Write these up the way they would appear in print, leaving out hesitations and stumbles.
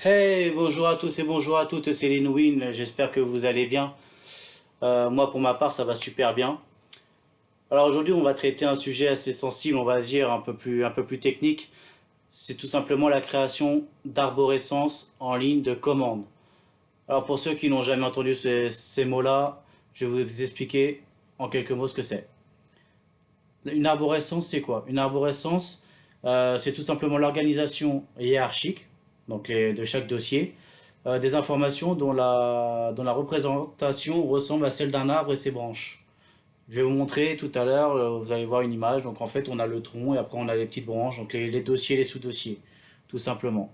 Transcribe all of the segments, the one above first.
Hey, bonjour à tous et bonjour à toutes, c'est Linwin, j'espère que vous allez bien. Moi pour ma part ça va super bien. Alors aujourd'hui on va traiter un sujet assez sensible, on va dire un peu plus technique. C'est tout simplement la création d'arborescences en ligne de commande. Alors pour ceux qui n'ont jamais entendu ces mots-là, je vais vous expliquer en quelques mots ce que c'est. Une arborescence c'est quoi? Une arborescence c'est tout simplement l'organisation hiérarchique de chaque dossier des informations dont la représentation ressemble à celle d'un arbre et ses branches. Je vais vous montrer tout à l'heure, vous allez voir une image. Donc en fait, on a le tronc et après on a les petites branches, donc les dossiers, les sous-dossiers, tout simplement.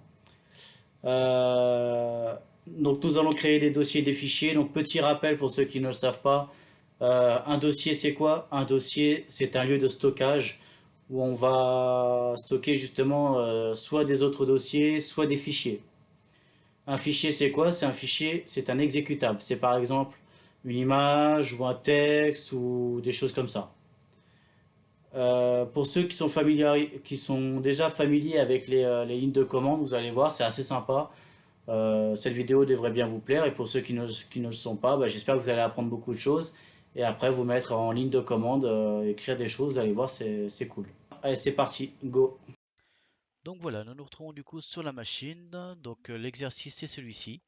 Donc nous allons créer des dossiers, des fichiers. Donc petit rappel pour ceux qui ne le savent pas, un dossier c'est quoi? Un dossier c'est un lieu de stockage où on va stocker justement soit des autres dossiers, soit des fichiers. Un fichier, c'est quoi? C'est un fichier, c'est un exécutable. C'est par exemple une image ou un texte ou des choses comme ça. Pour ceux qui sont déjà familiers avec les lignes de commande, vous allez voir, c'est assez sympa. Cette vidéo devrait bien vous plaire. Et pour ceux qui ne le sont pas, bah, j'espère que vous allez apprendre beaucoup de choses. Et après, vous mettre en ligne de commande, écrire des choses, vous allez voir, c'est cool. Allez, c'est parti, go. Donc voilà, nous nous retrouvons du coup sur la machine. Donc l'exercice c'est celui-ci.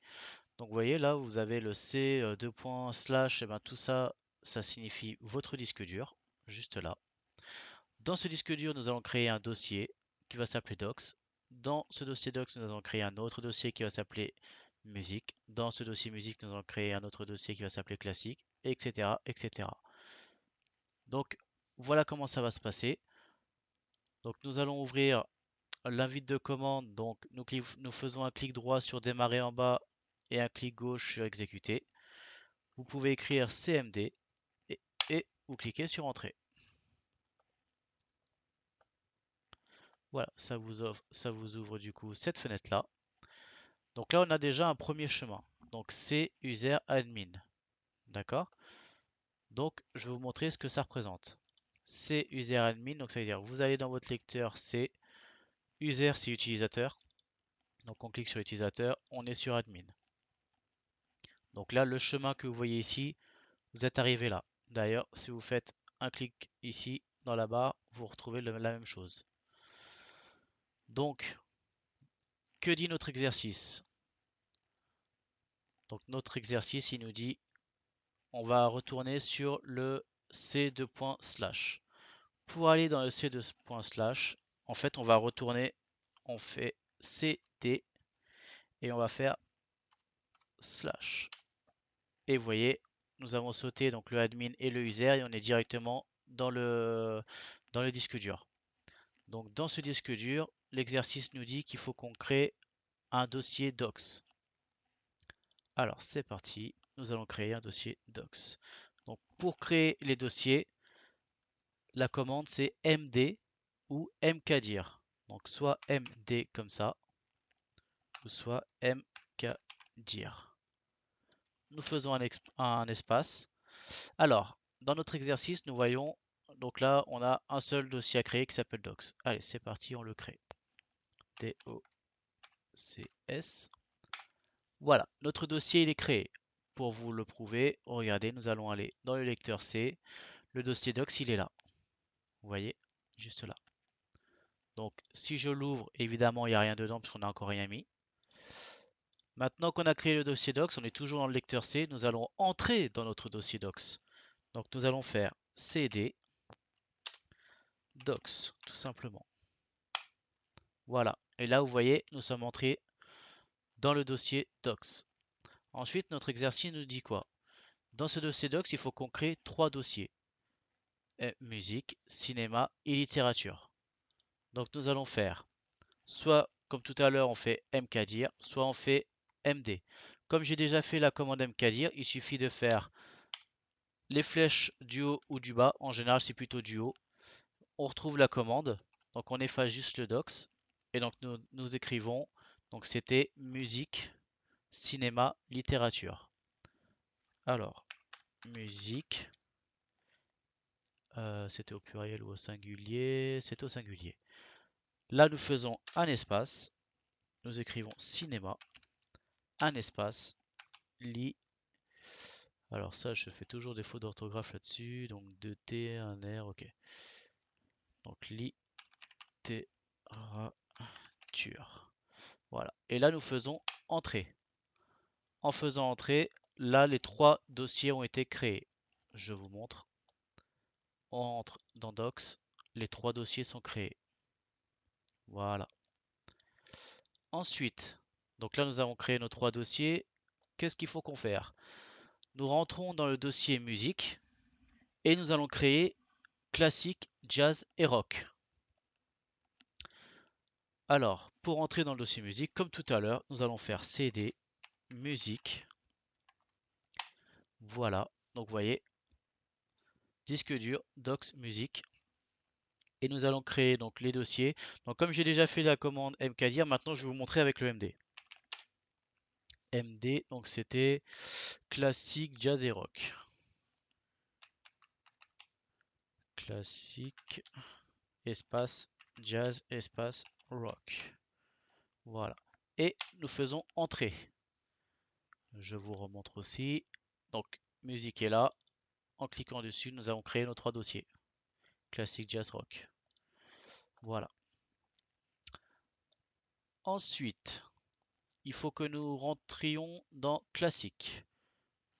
Donc vous voyez là, vous avez le C, deux points, slash, et ben tout ça, ça signifie votre disque dur, juste là. Dans ce disque dur, nous allons créer un dossier qui va s'appeler docs. Dans ce dossier docs, nous allons créer un autre dossier qui va s'appeler musique. Dans ce dossier musique, nous allons créer un autre dossier qui va s'appeler classique, etc., etc. Donc voilà comment ça va se passer. Donc nous allons ouvrir l'invite de commande, donc nous faisons un clic droit sur démarrer en bas et un clic gauche sur exécuter. Vous pouvez écrire CMD et, et vous cliquez sur entrée. Voilà, ça vous ouvre du coup cette fenêtre-là. Donc là, on a déjà un premier chemin. Donc c'est user admin. D'accord? Donc je vais vous montrer ce que ça représente. C'est user admin, donc ça veut dire vous allez dans votre lecteur C, user c'est utilisateur. Donc on clique sur utilisateur, on est sur admin. Donc là, le chemin que vous voyez ici, vous êtes arrivé là. D'ailleurs, si vous faites un clic ici dans la barre, vous retrouvez la même chose. Donc, que dit notre exercice? Donc notre exercice, il nous dit, on va retourner sur le c2.slash. Pour aller dans le c2.slash, en fait, on va retourner, on fait cd et on va faire slash. Et vous voyez, nous avons sauté donc le admin et le user et on est directement dans le disque dur. Donc dans ce disque dur, l'exercice nous dit qu'il faut qu'on crée un dossier docs. Alors c'est parti, nous allons créer un dossier docs. Donc pour créer les dossiers, la commande c'est md ou mkdir. Donc soit md comme ça, ou soit mkdir. Nous faisons un espace. Alors, dans notre exercice, nous voyons, donc là, on a un seul dossier à créer qui s'appelle docs. Allez, c'est parti, on le crée. D-O-C-S. Voilà, notre dossier il est créé. Pour vous le prouver, regardez, nous allons aller dans le lecteur C. Le dossier docs, il est là. Vous voyez, juste là. Donc, si je l'ouvre, évidemment, il n'y a rien dedans puisqu'on n'a encore rien mis. Maintenant qu'on a créé le dossier docs, on est toujours dans le lecteur C. Nous allons entrer dans notre dossier docs. Donc, nous allons faire cd docs, tout simplement. Voilà. Et là, vous voyez, nous sommes entrés dans le dossier docs. Ensuite, notre exercice nous dit quoi? Dans ce dossier docs, il faut qu'on crée trois dossiers. Musique, cinéma et littérature. Donc nous allons faire soit comme tout à l'heure on fait mkdir, soit on fait md. Comme j'ai déjà fait la commande mkdir, il suffit de faire les flèches du haut ou du bas. En général c'est plutôt du haut. On retrouve la commande, donc on efface juste le docs. Et donc nous écrivons, donc c'était musique, cinéma, littérature. Alors, musique, c'était au pluriel ou au singulier? C'est au singulier. Là, nous faisons un espace. nous écrivons cinéma, un espace, lit. Alors ça, je fais toujours des fautes d'orthographe là-dessus. Donc 2T, un R, ok. Donc littérature. Voilà. Et là, nous faisons entrée. En faisant entrer, là, les 3 dossiers ont été créés. Je vous montre. On entre dans Docs. Les 3 dossiers sont créés. Voilà. Ensuite, donc là, nous avons créé nos 3 dossiers. Qu'est-ce qu'il faut qu'on fasse? Nous rentrons dans le dossier musique et nous allons créer classique, jazz et rock. Alors, pour entrer dans le dossier musique, comme tout à l'heure, nous allons faire CD, musique. Voilà. Donc, vous voyez, disque dur, docs, musique. Et nous allons créer donc les dossiers. Donc, comme j'ai déjà fait la commande mkdir, maintenant je vais vous montrer avec le MD. MD, donc c'était classique, jazz et rock. Classique, espace, jazz, espace, rock. Voilà. Et nous faisons entrer. Je vous remontre aussi. Donc, musique est là. En cliquant dessus, nous avons créé nos 3 dossiers. Classique, jazz, rock. Voilà. Ensuite, il faut que nous rentrions dans classique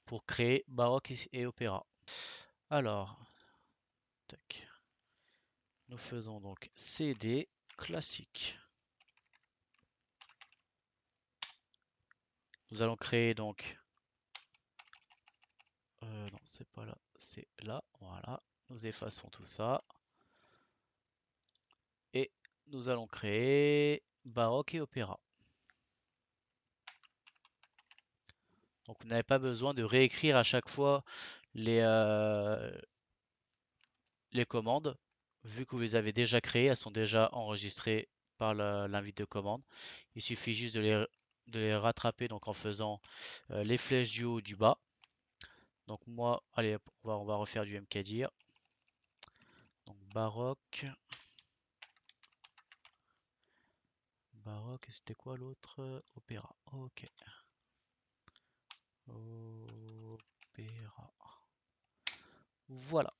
pour créer baroque et opéra. Alors, tac. Nous faisons donc CD classique. Nous allons créer donc... non, c'est pas là, c'est là. Voilà. Nous effaçons tout ça. Et nous allons créer baroque et opéra. Donc vous n'avez pas besoin de réécrire à chaque fois les, les commandes. Vu que vous les avez déjà créées, elles sont déjà enregistrées par l'invite de commande. Il suffit juste de les rattraper donc en faisant les flèches du haut ou du bas. Donc moi, allez, on va refaire du mkdir. Donc baroque. Baroque, et c'était quoi l'autre? Opéra. Ok. Opéra. Voilà.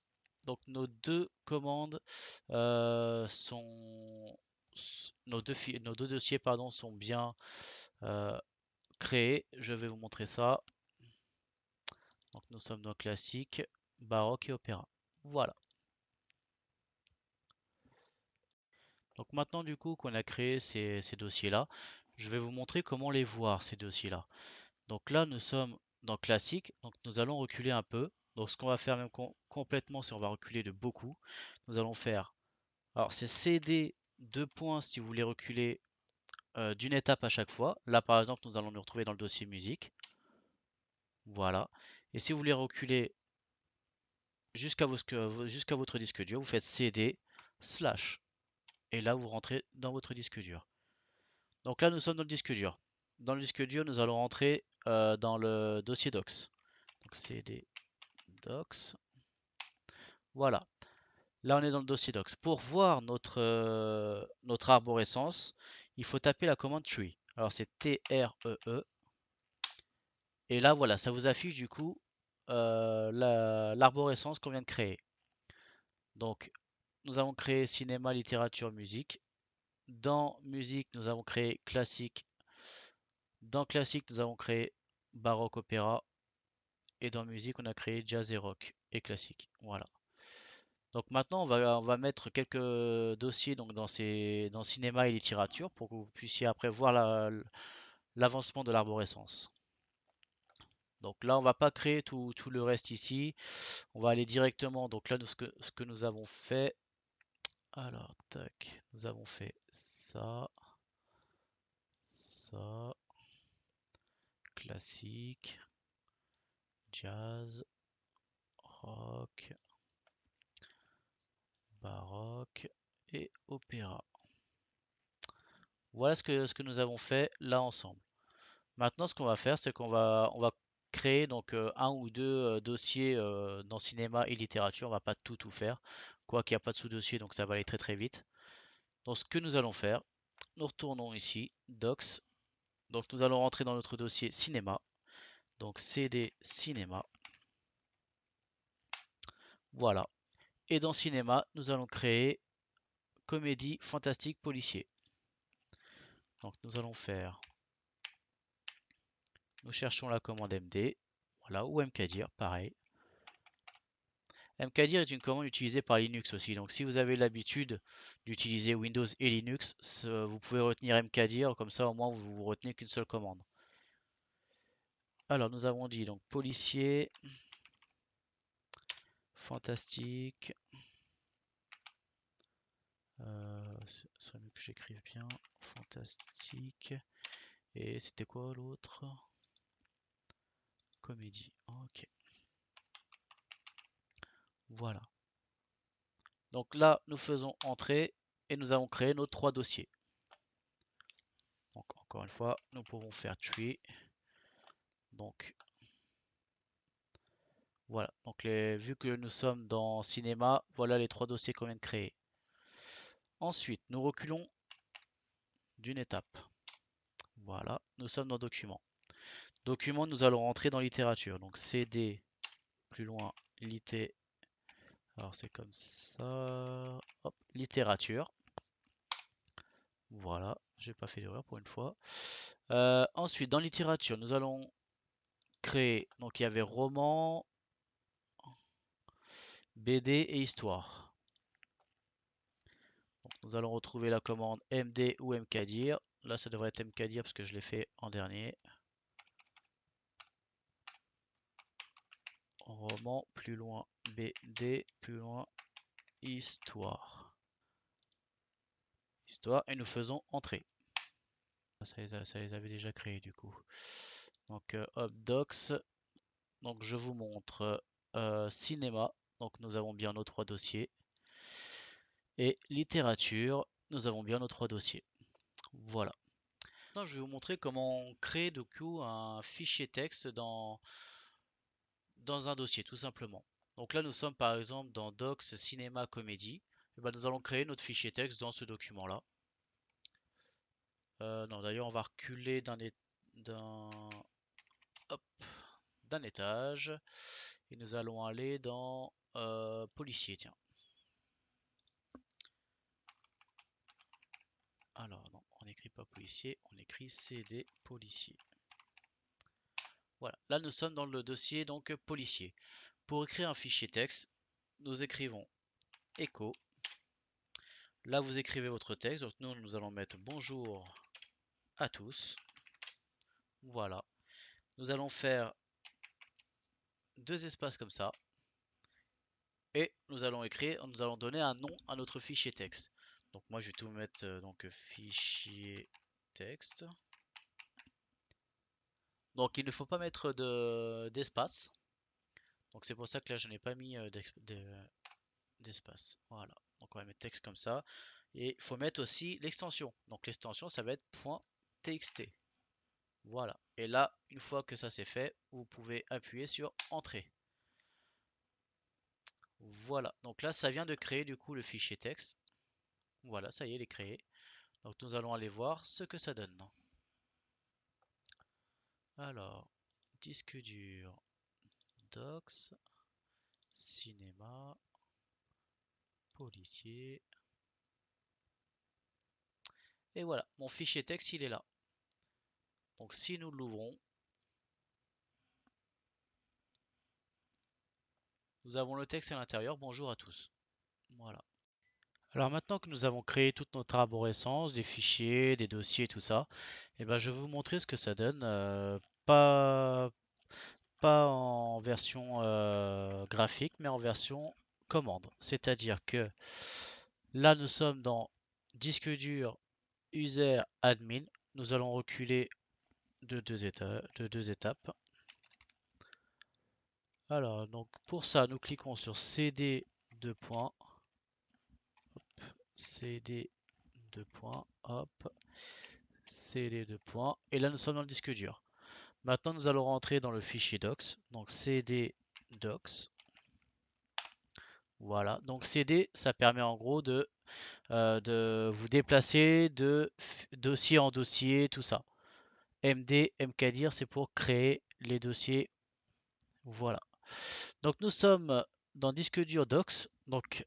Donc nos deux commandes sont nos deux dossiers pardon sont bien créés. Je vais vous montrer ça. Donc nous sommes dans classique, baroque et opéra. Voilà. Donc maintenant du coup qu'on a créé ces dossiers-là, je vais vous montrer comment les voir ces dossiers-là. Donc là nous sommes dans classique, donc nous allons reculer un peu. Donc ce qu'on va faire même complètement, c'est on va reculer de beaucoup. Nous allons faire, alors c'est CD 2 points si vous voulez reculer d'une étape à chaque fois. Là par exemple nous allons nous retrouver dans le dossier musique. Voilà. Et si vous voulez reculer jusqu'à votre disque dur, vous faites CD slash. Et là vous rentrez dans votre disque dur. Donc là nous sommes dans le disque dur. Dans le disque dur nous allons rentrer dans le dossier docs. Donc CD docs. Voilà. Là on est dans le dossier docs. Pour voir notre arborescence, il faut taper la commande tree. Alors c'est T-R-E-E. Et là, voilà, ça vous affiche du coup l'arborescence qu'on vient de créer. Donc, nous avons créé cinéma, littérature, musique. Dans musique, nous avons créé classique. Dans classique, nous avons créé baroque, opéra. Et dans musique, on a créé jazz et rock et classique. Voilà. Donc maintenant, on va mettre quelques dossiers donc, dans cinéma et littérature pour que vous puissiez après voir l'avancement de l'arborescence. Donc là, on va pas créer tout le reste ici. On va aller directement. Donc là, ce que nous avons fait. Alors, tac. Nous avons fait ça. Ça. Classique. Jazz. Rock. Baroque. Et opéra. Voilà ce que nous avons fait là ensemble. Maintenant, ce qu'on va faire, c'est on va créer donc un ou deux dossiers dans cinéma et littérature. On va pas tout faire. Quoi qu'il n'y a pas de sous-dossier, donc ça va aller très très vite. Donc ce que nous allons faire, nous retournons ici, Docs, Donc nous allons rentrer dans notre dossier cinéma. Donc CD cinéma. Voilà. Et dans cinéma, nous allons créer comédie fantastique policier. Donc nous allons faire, nous cherchons la commande MD, voilà, ou mkdir, pareil. Mkdir est une commande utilisée par Linux aussi. Donc si vous avez l'habitude d'utiliser Windows et Linux, vous pouvez retenir mkdir, comme ça au moins vous retenez qu'une seule commande. Alors nous avons dit donc policier, fantastique. Ce serait mieux que j'écrive bien. Fantastique. Et c'était quoi l'autre? Comédie. Ok. Voilà. Donc là, nous faisons entrer et nous avons créé nos trois dossiers. Donc encore une fois, nous pouvons faire tree. Donc voilà. Donc vu que nous sommes dans cinéma, voilà les trois dossiers qu'on vient de créer. Ensuite, nous reculons d'une étape. Voilà. Nous sommes dans document. Document, nous allons rentrer dans littérature. Donc cd plus loin litté. Alors c'est comme ça. Hop, littérature. Voilà, j'ai pas fait d'erreur pour une fois. Ensuite, dans littérature, nous allons créer. Donc il y avait roman, BD et histoire. Donc, nous allons retrouver la commande MD ou mkdir. Là, ça devrait être mkdir parce que je l'ai fait en dernier. Roman, plus loin BD, plus loin histoire. Histoire, et nous faisons entrer. Ça les avait déjà créés du coup. Donc, hop, docs. Donc, je vous montre cinéma. Donc, nous avons bien nos trois dossiers. Et littérature, nous avons bien nos trois dossiers. Voilà. Maintenant, je vais vous montrer comment on crée du coup un fichier texte dans un dossier, tout simplement. Donc là, nous sommes par exemple dans Docs Cinéma Comédie. Et ben, nous allons créer notre fichier texte dans ce document-là. Non, d'ailleurs, on va reculer d'un étage. Et nous allons aller dans policier, tiens. Alors, non, on n'écrit pas policier, on écrit CD policier. Voilà, là nous sommes dans le dossier donc policier. Pour écrire un fichier texte, nous écrivons echo. Là vous écrivez votre texte, donc nous allons mettre bonjour à tous. Voilà. Nous allons faire deux espaces comme ça. Et nous allons donner un nom à notre fichier texte. Donc moi je vais tout mettre donc fichier texte. Donc il ne faut pas mettre d'espace. Donc c'est pour ça que là je n'ai pas mis d'espace. Voilà. Donc on va mettre texte comme ça. Et il faut mettre aussi l'extension. Donc l'extension ça va être .txt. Voilà. Et là, une fois que ça c'est fait, vous pouvez appuyer sur Entrée. Voilà. Donc là, ça vient de créer du coup le fichier texte. Voilà, ça y est, il est créé. Donc nous allons aller voir ce que ça donne. Alors, disque dur, docs, cinéma, policier. Et voilà, mon fichier texte, il est là. Donc si nous l'ouvrons, nous avons le texte à l'intérieur. Bonjour à tous. Voilà. Alors maintenant que nous avons créé toute notre arborescence, des fichiers, des dossiers, tout ça, je vais vous montrer ce que ça donne. Pas, pas en version graphique, mais en version commande. C'est-à-dire que là, nous sommes dans disque dur, user, admin. Nous allons reculer de deux étapes. Alors, donc pour ça, nous cliquons sur CD 2 points, CD 2 points, hop, CD 2 points, et là nous sommes dans le disque dur. Maintenant, nous allons rentrer dans le fichier docs, donc CD docs. Voilà, donc CD, ça permet en gros de vous déplacer de dossier en dossier, tout ça. MD, MKDIR, c'est pour créer les dossiers. Voilà. Donc nous sommes dans disque dur Docs. Donc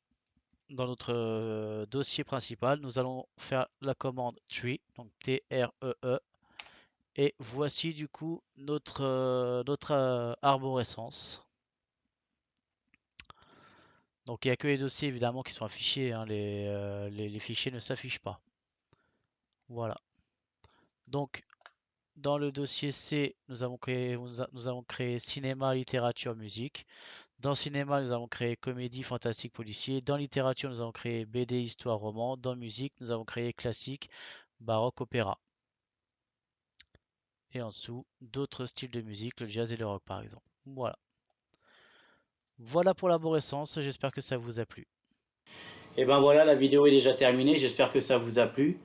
dans notre dossier principal, nous allons faire la commande tree, donc T-R-E-E. Et voici du coup notre arborescence. Donc il n'y a que les dossiers évidemment qui sont affichés, hein, les fichiers ne s'affichent pas. Voilà. Donc dans le dossier C, nous avons créé cinéma, littérature, musique. Dans cinéma, nous avons créé comédie, fantastique, policier. Dans littérature, nous avons créé BD, histoire, roman. Dans musique, nous avons créé classique, baroque, opéra. Et en dessous, d'autres styles de musique, le jazz et le rock par exemple. Voilà. Voilà pour l'arborescence, j'espère que ça vous a plu. Et ben voilà, la vidéo est déjà terminée, j'espère que ça vous a plu.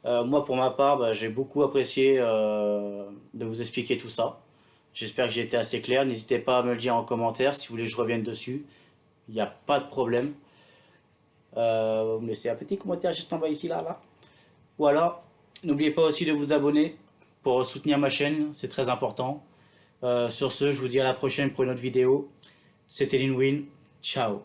Moi pour ma part, bah, j'ai beaucoup apprécié de vous expliquer tout ça. J'espère que j'ai été assez clair, n'hésitez pas à me le dire en commentaire si vous voulez que je revienne dessus. Il n'y a pas de problème. Vous me laissez un petit commentaire juste en bas ici, là. Voilà, n'oubliez pas aussi de vous abonner pour soutenir ma chaîne, c'est très important. Sur ce, je vous dis à la prochaine pour une autre vidéo. C'était Linwin, ciao.